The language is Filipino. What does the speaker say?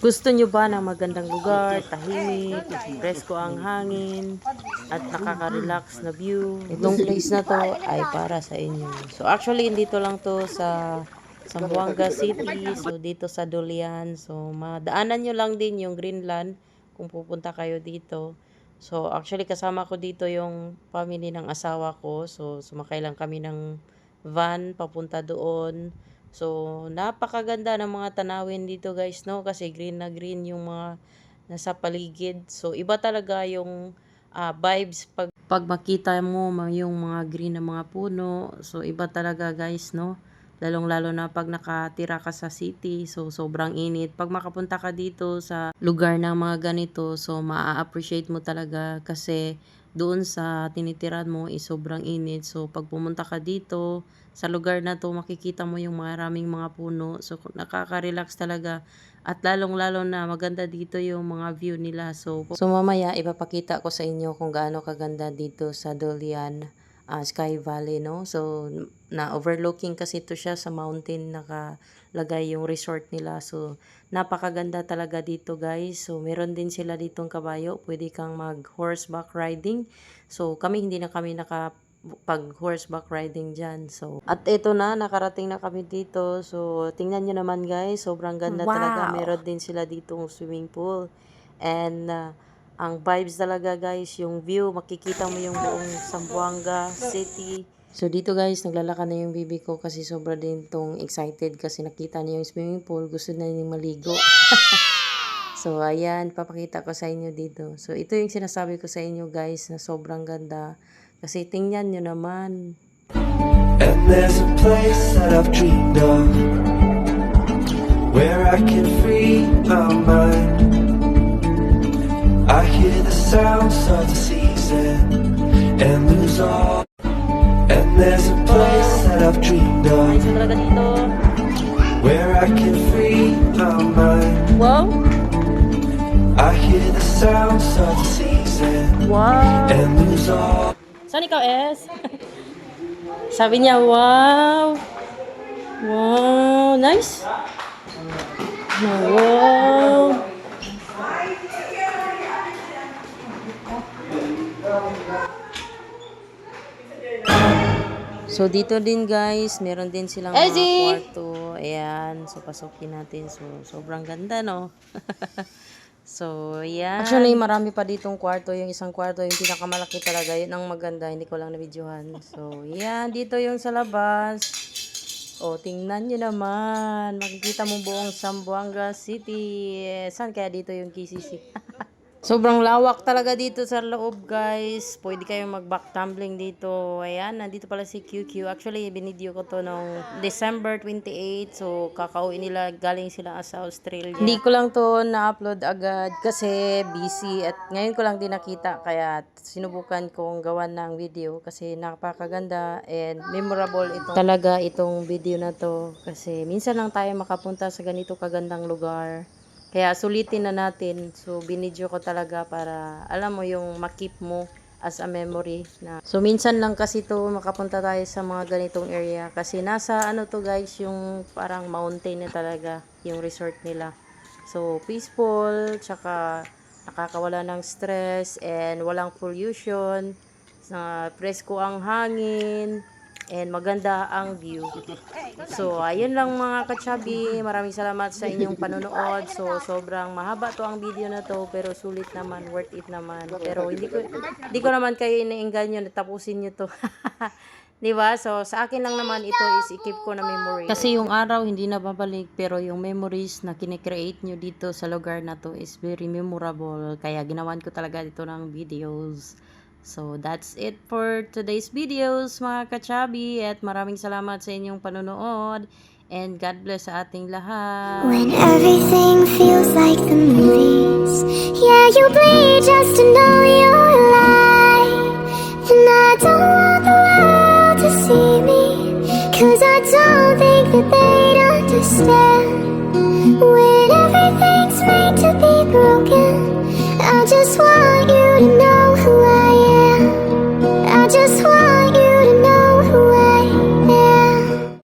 Gusto nyo ba ng magandang lugar, tahimik, presko ang hangin, at nakaka-relax na view? Itong place na to ay para sa inyo. So actually, dito lang to sa Zamboanga City. So dito sa Dolian. So madaanan nyo lang din yung Greenland kung pupunta kayo dito. So actually, kasama ko dito yung family ng asawa ko. So sumakay lang kami ng van papunta doon. So, napakaganda ng mga tanawin dito guys, no? Kasi green na green yung mga nasa paligid. So, iba talaga yung vibes pag makita mo yung mga green na mga puno. So, iba talaga guys, no? Lalong-lalo na pag nakatira ka sa city. So, sobrang init. Pag makapunta ka dito sa lugar ng mga ganito, so, maa-appreciate mo talaga kasi doon sa tinitiran mo is sobrang init. So, pag pumunta ka dito, sa lugar na to, makikita mo yung maraming mga puno. So, nakaka-relax talaga. At lalong-lalo na maganda dito yung mga view nila. So mamaya, ipapakita ko sa inyo kung gaano kaganda dito sa Dolian Sky Valley, no? So, na-overlooking kasi ito siya sa mountain, nakalagay yung resort nila. So, napakaganda talaga dito, guys. So, meron din sila ditong kabayo. Pwede kang mag-horseback riding. So, hindi na kami pag horseback riding dyan. So, at ito na, nakarating na kami dito. So, tingnan nyo naman guys, sobrang ganda talaga. Meron din sila ditong swimming pool. And, ang vibes talaga guys, yung view, makikita mo yung buong Zamboanga City. So, dito guys, naglalakad na yung bibi ko kasi sobra din tong excited kasi nakita niya yung swimming pool. Gusto na niya maligo. So, ayan, papakita ko sa inyo dito. So, ito yung sinasabi ko sa inyo guys na sobrang ganda. Kasi tingnan nyo naman. And there's a place that I've dreamed of, where I can free my mind. I hear the sounds of the season and lose all. And there's a place that I've dreamed of, where I can free my mind. Wow! I hear the sounds of the season and lose all. Saan ikaw, S? Sabi niya, wow! Wow! Nice! Wow! So, dito din guys, meron din silang mga kwarto. Ayan. So, pasukin natin. So, sobrang ganda, no? So, yan. Actually, marami pa ditong kwarto. Yung isang kwarto, yung pinakamalaki talaga. Yun ang maganda. Hindi ko lang na-videohan. So, yan. Dito yung sa labas. O, tingnan nyo naman. Makikita mo buong Zamboanga City. Saan kaya dito yung KCC? Sobrang lawak talaga dito sa loob, guys. Pwede kayong mag-back tumbling dito. Ayan, nandito pala si QQ. Actually, binideo ko to noong December 28. So, kakauwi nila. Galing sila sa Australia. Hindi ko lang to na-upload agad kasi busy. At ngayon ko lang din nakita. Kaya sinubukan kong gawan ng video kasi napakaganda and memorable itong video na to. Kasi minsan lang tayo makapunta sa ganito kagandang lugar. Kaya sulitin na natin. So, binidyo ko talaga para, alam mo, yung makip mo as a memory. So, minsan lang kasi to makapunta tayo sa mga ganitong area. Kasi nasa, to guys, yung parang mountain na talaga, yung resort nila. So, peaceful, tsaka nakakawala ng stress, and walang pollution. Presko ang hangin. And maganda ang view. So, ayun lang mga kachabi. Maraming salamat sa inyong panonood. So, sobrang mahaba to ang video na to. Pero sulit naman. Worth it naman. Pero hindi ko naman kayo inainggan nyo. Tapusin nyo to. Diba? So, sa akin lang naman ito is i-keep ko na memory. Kasi yung araw hindi na babalik. Pero yung memories na kine-create nyo dito sa lugar na to is very memorable. Kaya ginawan ko talaga dito ng videos. So, that's it for today's videos, mga kachabi. At maraming salamat sa inyong panonood. And God bless sa ating lahat. When everything feels like the movies, yeah, you bleed just to know you're alive. And I don't want the world to see me, 'cause I don't think that they'd understand. When everything's made to be broken,